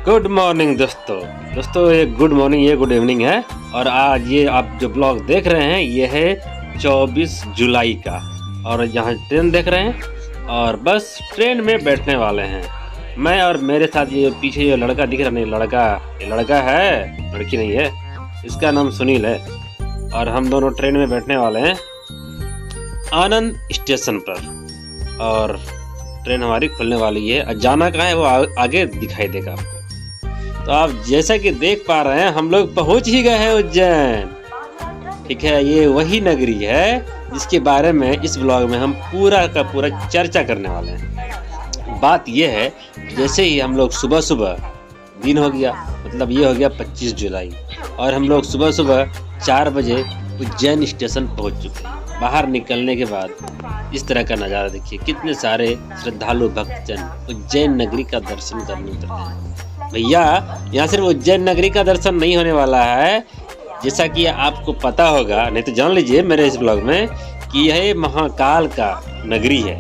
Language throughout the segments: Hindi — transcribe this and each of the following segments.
गुड मॉर्निंग दोस्तों ये गुड मॉर्निंग ये गुड इवनिंग है। और आज ये आप जो ब्लॉग देख रहे हैं ये है 24 जुलाई का। और यहाँ ट्रेन देख रहे हैं और बस ट्रेन में बैठने वाले हैं मैं और मेरे साथ ये पीछे ये लड़का दिख रहा नहीं, ये लड़का है, लड़की नहीं है। इसका नाम सुनील है और हम दोनों ट्रेन में बैठने वाले हैं आनंद स्टेशन पर। और ट्रेन हमारी खुलने वाली है और जाना कहाँ है वो आगे दिखाई देगा आपको। तो आप जैसा कि देख पा रहे हैं हम लोग पहुंच ही गए हैं उज्जैन। ठीक है, ये वही नगरी है जिसके बारे में इस ब्लॉग में हम पूरा का पूरा चर्चा करने वाले हैं। बात ये है जैसे ही हम लोग सुबह दिन हो गया, मतलब ये हो गया 25 जुलाई और हम लोग सुबह 4 बजे उज्जैन स्टेशन पहुंच चुके हैं। बाहर निकलने के बाद इस तरह का नज़ारा देखिए, कितने सारे श्रद्धालु भक्तजन उज्जैन नगरी का दर्शन करने उतरे हैं। भैया यहाँ सिर्फ उज्जैन नगरी का दर्शन नहीं होने वाला है, जैसा कि आपको पता होगा, नहीं तो जान लीजिए मेरे इस ब्लॉग में कि यह महाकाल का नगरी है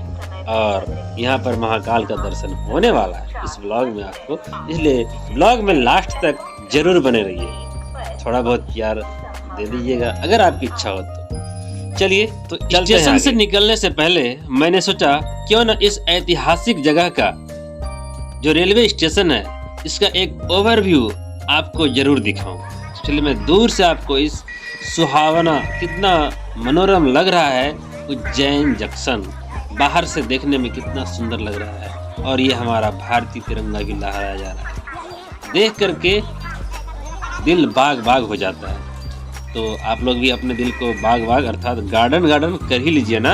और यहाँ पर महाकाल का दर्शन होने वाला है इस ब्लॉग में आपको। इसलिए ब्लॉग में लास्ट तक जरूर बने रहिए, थोड़ा बहुत प्यार दे दीजिएगा अगर आपकी इच्छा हो तो। चलिए तो स्टेशन से निकलने से पहले मैंने सोचा क्यों न इस ऐतिहासिक जगह का जो रेलवे स्टेशन है इसका एक ओवरव्यू आपको जरूर दिखाऊं। चलिए मैं दूर से आपको इस सुहावना, कितना मनोरम लग रहा है उज्जैन जंक्शन, बाहर से देखने में कितना सुंदर लग रहा है। और ये हमारा भारतीय तिरंगा भी लहराया जा रहा है, देख करके दिल बाग बाग हो जाता है। तो आप लोग भी अपने दिल को बाग बाग अर्थात गार्डन कर ही लीजिए ना।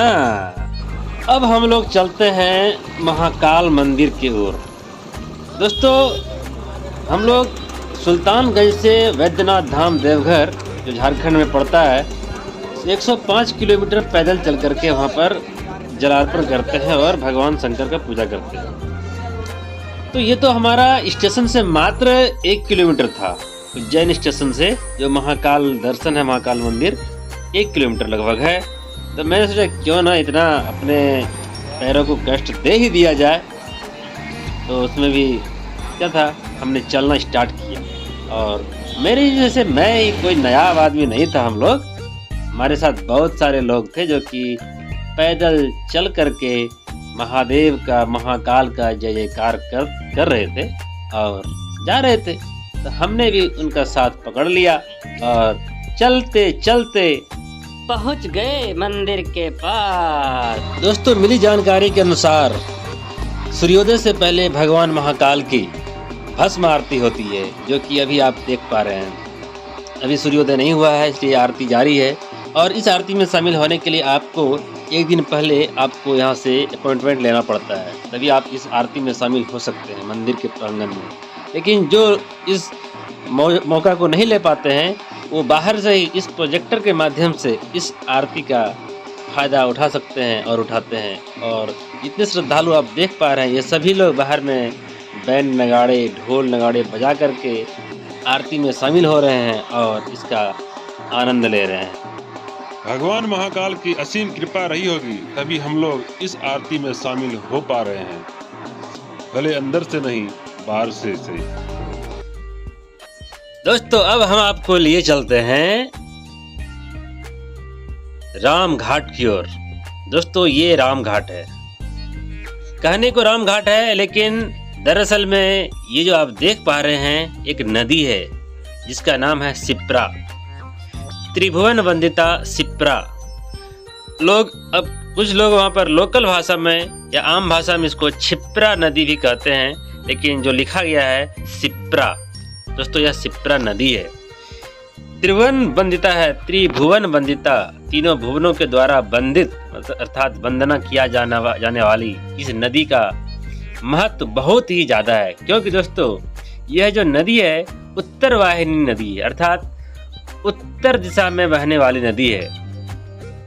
अब हम लोग चलते हैं महाकाल मंदिर की ओर। दोस्तों हम लोग सुल्तानगंज से वैद्यनाथ धाम देवघर जो झारखंड में पड़ता है 105 किलोमीटर पैदल चल करके वहाँ पर जलार्पण करते हैं और भगवान शंकर का पूजा करते हैं। तो ये तो हमारा स्टेशन से मात्र 1 किलोमीटर था। उज्जैन स्टेशन से जो महाकाल दर्शन है, महाकाल मंदिर 1 किलोमीटर लगभग है। तो मैंने सोचा क्यों ना इतना अपने पैरों को कष्ट दे ही दिया जाए। तो उसमें भी क्या था, हमने चलना स्टार्ट किया। और मेरे जैसे मैं ही कोई नया आदमी नहीं था, हम लोग हमारे साथ बहुत सारे लोग थे जो कि पैदल चल करके महादेव का, महाकाल का जय जयकार कर रहे थे और जा रहे थे। तो हमने भी उनका साथ पकड़ लिया और चलते चलते पहुंच गए मंदिर के पास। दोस्तों मिली जानकारी के अनुसार सूर्योदय से पहले भगवान महाकाल की भस्म आरती होती है, जो कि अभी आप देख पा रहे हैं। अभी सूर्योदय नहीं हुआ है इसलिए आरती जारी है। और इस आरती में शामिल होने के लिए आपको एक दिन पहले आपको यहाँ से अपॉइंटमेंट लेना पड़ता है, तभी आप इस आरती में शामिल हो सकते हैं मंदिर के प्रांगण में। लेकिन जो इस मौका को नहीं ले पाते हैं वो बाहर से ही इस प्रोजेक्टर के माध्यम से इस आरती का फ़ायदा उठा सकते हैं और उठाते हैं। और जितने श्रद्धालु आप देख पा रहे हैं ये सभी लोग बाहर में बैंड नगाड़े, ढोल नगाड़े बजा करके आरती में शामिल हो रहे हैं और इसका आनंद ले रहे हैं। भगवान महाकाल की असीम कृपा रही होगी तभी हम लोग इस आरती में शामिल हो पा रहे हैं, भले अंदर से नहीं बाहर से। दोस्तों अब हम आपको लिए चलते हैं राम घाट की ओर। दोस्तों ये राम घाट है, कहने को राम घाट है लेकिन दरअसल में ये जो आप देख पा रहे हैं एक नदी है जिसका नाम है शिप्रा, त्रिभुवन वंदिता शिप्रा। अब कुछ लोग वहाँ पर लोकल भाषा में या आम भाषा में इसको क्षिप्रा नदी भी कहते हैं, लेकिन जो लिखा गया है शिप्रा। दोस्तों यह शिप्रा नदी है, त्रिभुवन वंदिता है, त्रिभुवन वंदिता, तीनों भुवनों के द्वारा वंदित अर्थात वंदना किया जाने वाली इस नदी का महत्व बहुत ही ज़्यादा है। क्योंकि दोस्तों यह जो नदी है उत्तर वाहिनी नदी है, अर्थात उत्तर दिशा में बहने वाली नदी है।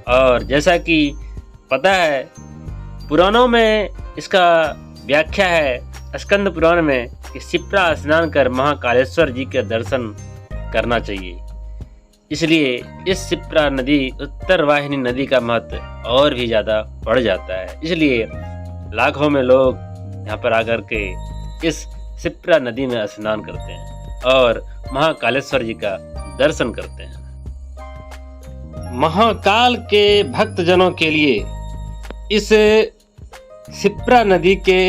और जैसा कि पता है पुराणों में इसका व्याख्या है, स्कंद पुराण में, कि शिप्रा स्नान कर महाकालेश्वर जी के दर्शन करना चाहिए। इसलिए इस शिप्रा नदी, उत्तर वाहिनी नदी का महत्व और भी ज़्यादा बढ़ जाता है। इसलिए लाखों में लोग यहाँ पर आकर के इस शिप्रा नदी में स्नान करते हैं और महाकालेश्वर जी का दर्शन करते हैं। महाकाल के भक्तजनों के लिए इस शिप्रा नदी के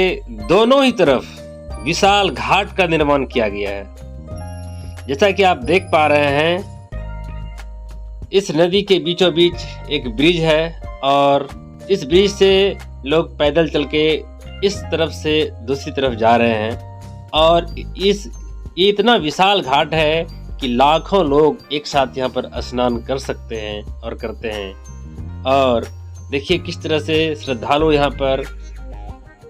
दोनों ही तरफ विशाल घाट का निर्माण किया गया है। जैसा कि आप देख पा रहे हैं, इस नदी के बीचों बीच एक ब्रिज है और इस ब्रिज से लोग पैदल चल के इस तरफ से दूसरी तरफ जा रहे हैं और ये इतना विशाल घाट है कि लाखों लोग एक साथ यहाँ पर स्नान कर सकते हैं और करते हैं। और देखिए किस तरह से श्रद्धालु यहाँ पर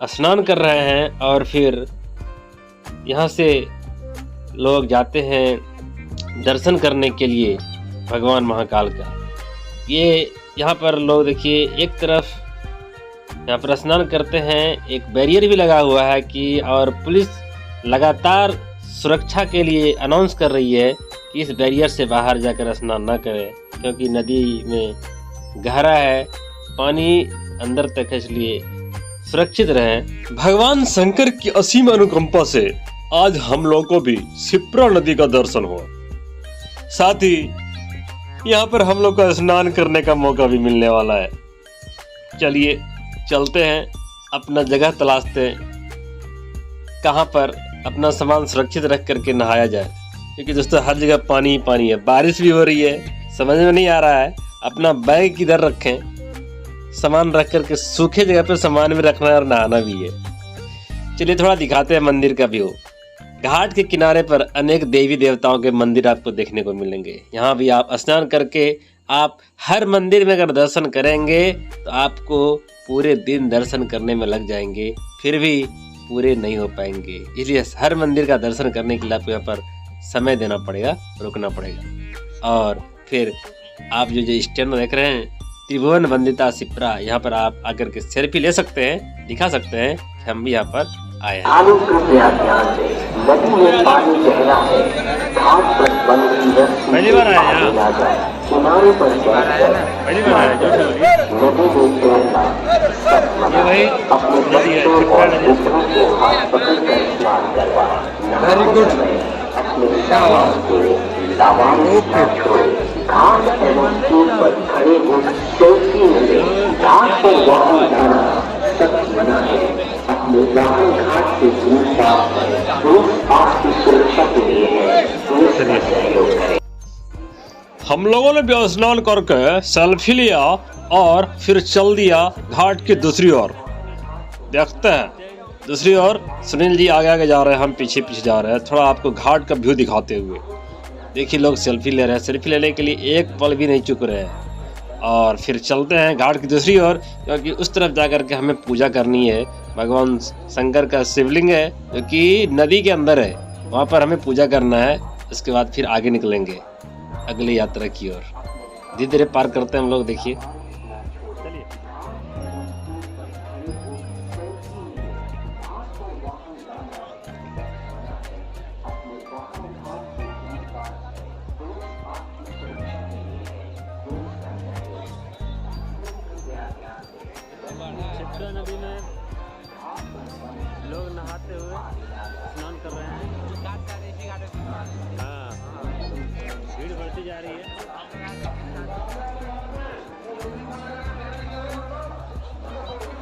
स्नान कर रहे हैं और फिर यहाँ से लोग जाते हैं दर्शन करने के लिए भगवान महाकाल का। ये यहाँ पर लोग देखिए एक तरफ यहाँ पर स्नान करते हैं, एक बैरियर भी लगा हुआ है कि और पुलिस लगातार सुरक्षा के लिए अनाउंस कर रही है कि इस बैरियर से बाहर जाकर स्नान ना करें, क्योंकि नदी में गहरा है, पानी अंदर तक है, इसलिए सुरक्षित रहें। भगवान शंकर की असीम अनुकंपा से आज हम लोगों को भी शिप्रा नदी का दर्शन हुआ, साथ ही यहाँ पर हम लोग को स्नान करने का मौका भी मिलने वाला है। चलिए चलते हैं, अपना जगह तलाशते हैं कहाँ पर अपना सामान सुरक्षित रख करके नहाया जाए, क्योंकि दोस्तों हर जगह पानी ही पानी है। बारिश भी हो रही है, समझ में नहीं आ रहा है अपना बैग किधर रखें, सामान रख करके सूखे जगह पर सामान भी रखना है और नहाना भी है। चलिए थोड़ा दिखाते हैं मंदिर का व्यू। घाट के किनारे पर अनेक देवी देवताओं के मंदिर आपको देखने को मिलेंगे। यहाँ भी आप स्नान करके आप हर मंदिर में अगर दर्शन करेंगे तो आपको पूरे दिन दर्शन करने में लग जाएंगे, फिर भी पूरे नहीं हो पाएंगे। इसलिए हर मंदिर का दर्शन करने के लिए आपको यहाँ पर समय देना पड़ेगा, रुकना पड़ेगा। और फिर आप जो स्टैंड देख रहे हैं त्रिभुवन वंदिता शिप्रा, यहाँ पर आप आकर के सेल्फी ले सकते हैं, दिखा सकते हैं कि हम भी यहाँ पर आए हैं। पहली बार आए यहाँ, पहली बार आए जो ये वही नदी है, शिप्रा नदी। Very good. हम लोगों ने भी स्नान करके सेल्फी लिया और फिर चल दिया घाट की दूसरी ओर। देखते हैं दूसरी ओर सुनील जी आगे आगे जा रहे हैं, हम पीछे पीछे जा रहे हैं। थोड़ा आपको घाट का व्यू दिखाते हुए देखिए, लोग सेल्फी ले रहे हैं, सेल्फी लेने के लिए एक पल भी नहीं चुक रहे हैं। और फिर चलते हैं घाट की दूसरी ओर, क्योंकि उस तरफ जा कर के हमें पूजा करनी है। भगवान शंकर का शिवलिंग है जो कि नदी के अंदर है, वहाँ पर हमें पूजा करना है। उसके बाद फिर आगे निकलेंगे अगली यात्रा की ओर। धीरे धीरे पार करते हैं हम लोग, देखिए। शिप्रा नदी में लोग नहाते हुए स्नान कर रहे हैं। हाँ, भीड़ बढ़ती जा रही है।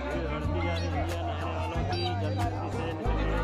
भीड़ बढ़ती जा रही है, भैया नहाने वालों की जल्दी से निकलिए।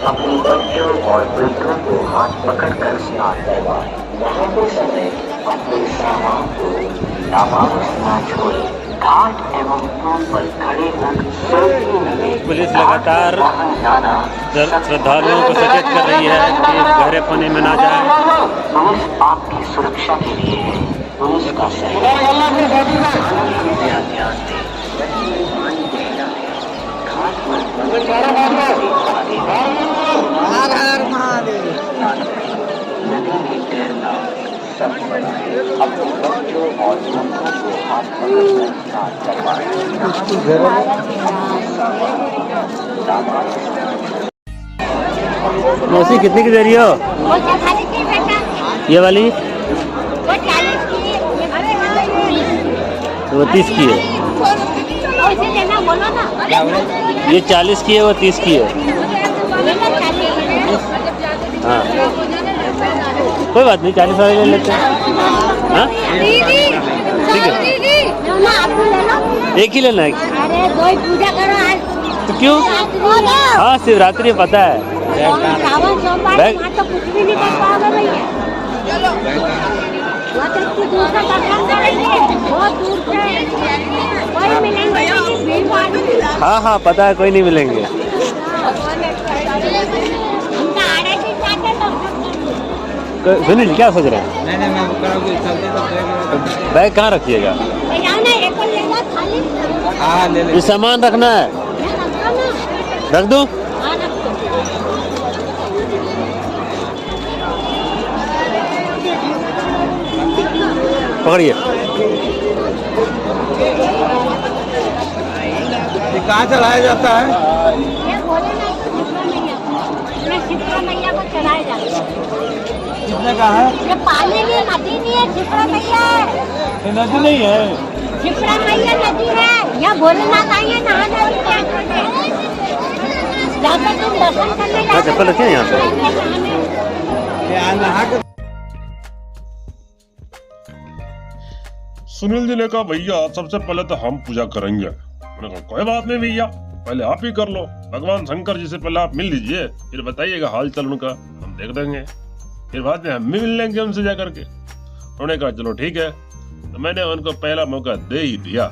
अपने बच्चों और वृद्धों को हाथ पकड़कर स्नान करवाएं। नहाते समय अपने सामान को नामांस न छोड़ें। घाट एवं पुल पर खड़े होकर पुलिस लगातार श्रद्धालुओं को सचेत कर रही है कि गहरे पानी में ना जाए। पुलिस आपकी सुरक्षा के लिए है। पुलिस का ध्यान दें। नदी में तैरना सब बनाए। अपने बच्चों और बच्चों को हाथ पकड़कर स्नान करवाएं। मौसी कितने की दे रही हो? वो 40 की बेटा, ये वाली वो 40 की है, वो 30 की है। उसे लेना बोलो ना। ये 40 की है, वो 30 की है। लेना 40। हाँ कोई बात नहीं, 40 वाले ले लेते हैं। हाँ ठीक है, लो ना, आप भी ले लो। एक ही लेना है। अरे दो ही पूजा करो आज। तो क्यों? हाँ शिवरात्रि पता है। सावन सोमवार बैग- वहाँ तो कुछ भी नहीं कर पाओगे भैया। वहाँ तो इतनी दूर से दर्शन करेंगे, बहुत दूर से कोई मिलेंगे नहीं, भीड़ भाड़ में। हाँ हाँ पता है, कोई नहीं मिलेंगे। उनका आड़े से जाते तो सुनील क्या सोच रहे हैं? नहीं मैं वो करूँगी, चलते तो बैग कहाँ रखिएगा? ले जाओ ना, एक और ले जाओ थाली। हाँ ले ये सामान रखना है, मैं रखता ना। रख दूँ? हाँ रख दो। पकड़िए। ये कहाँ चलाया जाता है? ये भोलेनाथ को शिप्रा मैया को, मैं शिप्रा मैया को चढ़ाया जाता है। कितने का है? ये पानी नहीं, नदी नहीं है, शिप्रा मैया है। ये नदी नहीं है। शिप्रा मैया नदी है। यहाँ भोलेनाथ आएंगे नहाने के लिए। जाकर तुम दर्शन करने हाँ, चप्पल रखिए यहाँ पे। ये नहा के सुनील जी ने कहा भैया सबसे पहले तो हम पूजा करेंगे। मैंने कहा कोई बात नहीं भैया, पहले आप ही कर लो। भगवान शंकर जी से पहले आप मिल लीजिए, फिर बताइएगा हाल चाल उनका, हम देख देंगे। फिर बाद में हम भी मिल लेंगे उनसे जा करके। उन्होंने कहा चलो ठीक है। तो मैंने उनको पहला मौका दे ही दिया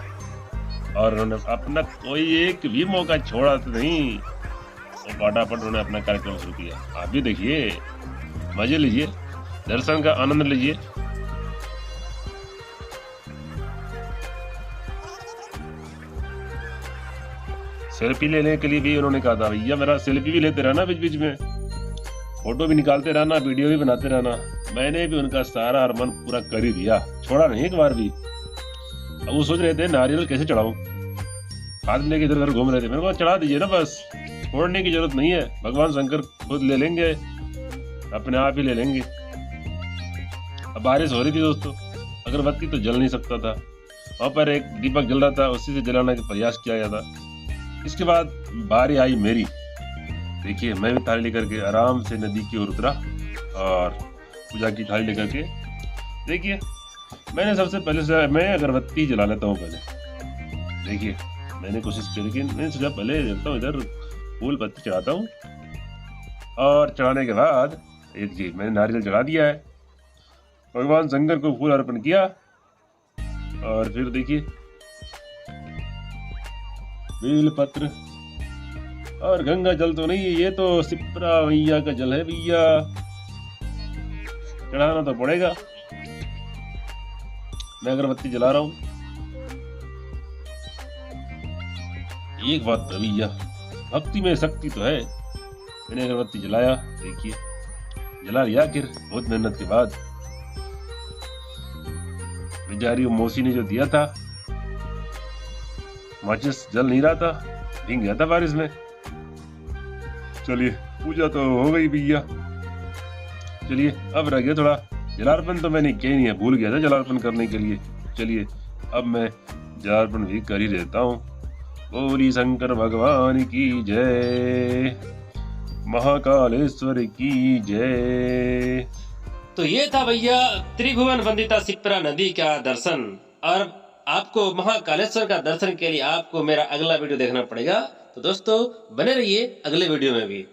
और उन्होंने अपना कोई एक भी मौका छोड़ा तो नहीं। तो फटाफट उन्होंने अपना कार्यक्रम शुरू किया। आप भी देखिए, मजे लीजिए, दर्शन का आनंद लीजिए। सेल्फी लेने के लिए भी उन्होंने कहा था भैया मेरा सेल्फी भी लेते रहना, बीच बीच में फोटो भी निकालते रहना, वीडियो भी बनाते रहना। मैंने भी उनका सारा अरमान पूरा कर ही दिया, छोड़ा नहीं एक बार भी। अब वो सोच रहे थे नारियल कैसे चढ़ाऊं, हाथ में लेके इधर उधर घूम रहे थे। मैंने कहा चढ़ा दीजिए ना, बस छोड़ने की जरूरत नहीं है, भगवान शंकर खुद ले लेंगे, अपने आप ही ले लेंगे। अब बारिश हो रही थी दोस्तों, अगरबत्ती तो जल नहीं सकता था। वहां पर एक दीपक जल रहा था, उसी से जलाने का प्रयास किया गया था। इसके बाद बारी आई मेरी। देखिए मैं भी थाली लेकर के आराम से नदी की ओर उतरा और पूजा की थाली लेकर के, देखिए मैंने सबसे पहले से मैं अगरबत्ती जला लेता हूँ पहले। देखिए मैंने कोशिश की, लेकिन मैंने सोचा पहले जलता हूँ, इधर फूल पत्ती चढ़ाता हूँ। और चढ़ाने के बाद एक जी मैंने नारियल चढ़ा दिया है, भगवान शंकर को फूल अर्पण किया। और फिर देखिए बेल पत्र और गंगा जल तो नहीं है, ये तो शिप्रा मैया का जल है भैया, चढ़ाना तो पड़ेगा। मैं अगरबत्ती जला रहा हूं। एक बात तो भैया, भक्ति में शक्ति तो है। मैंने अगरबत्ती जलाया, देखिए जला लिया आखिर बहुत मेहनत के बाद। बेचारी मौसी ने जो दिया था माचिस जल नहीं रहा था, भीग गया था बारिश में। चलिए पूजा तो हो गई भैया। चलिए अब रह गया थोड़ा जलार्पण, तो मैंने किया नहीं है, भूल गया था जलार्पण करने के लिए। चलिए अब मैं जलार्पण भी कर ही देता हूँ। बोली शंकर भगवान की जय, महाकालेश्वर की जय। तो ये था भैया त्रिभुवन वंदिता शिप्रा नदी का दर्शन। और आपको महाकालेश्वर का दर्शन के लिए आपको मेरा अगला वीडियो देखना पड़ेगा। तो दोस्तों बने रहिए अगले वीडियो में भी।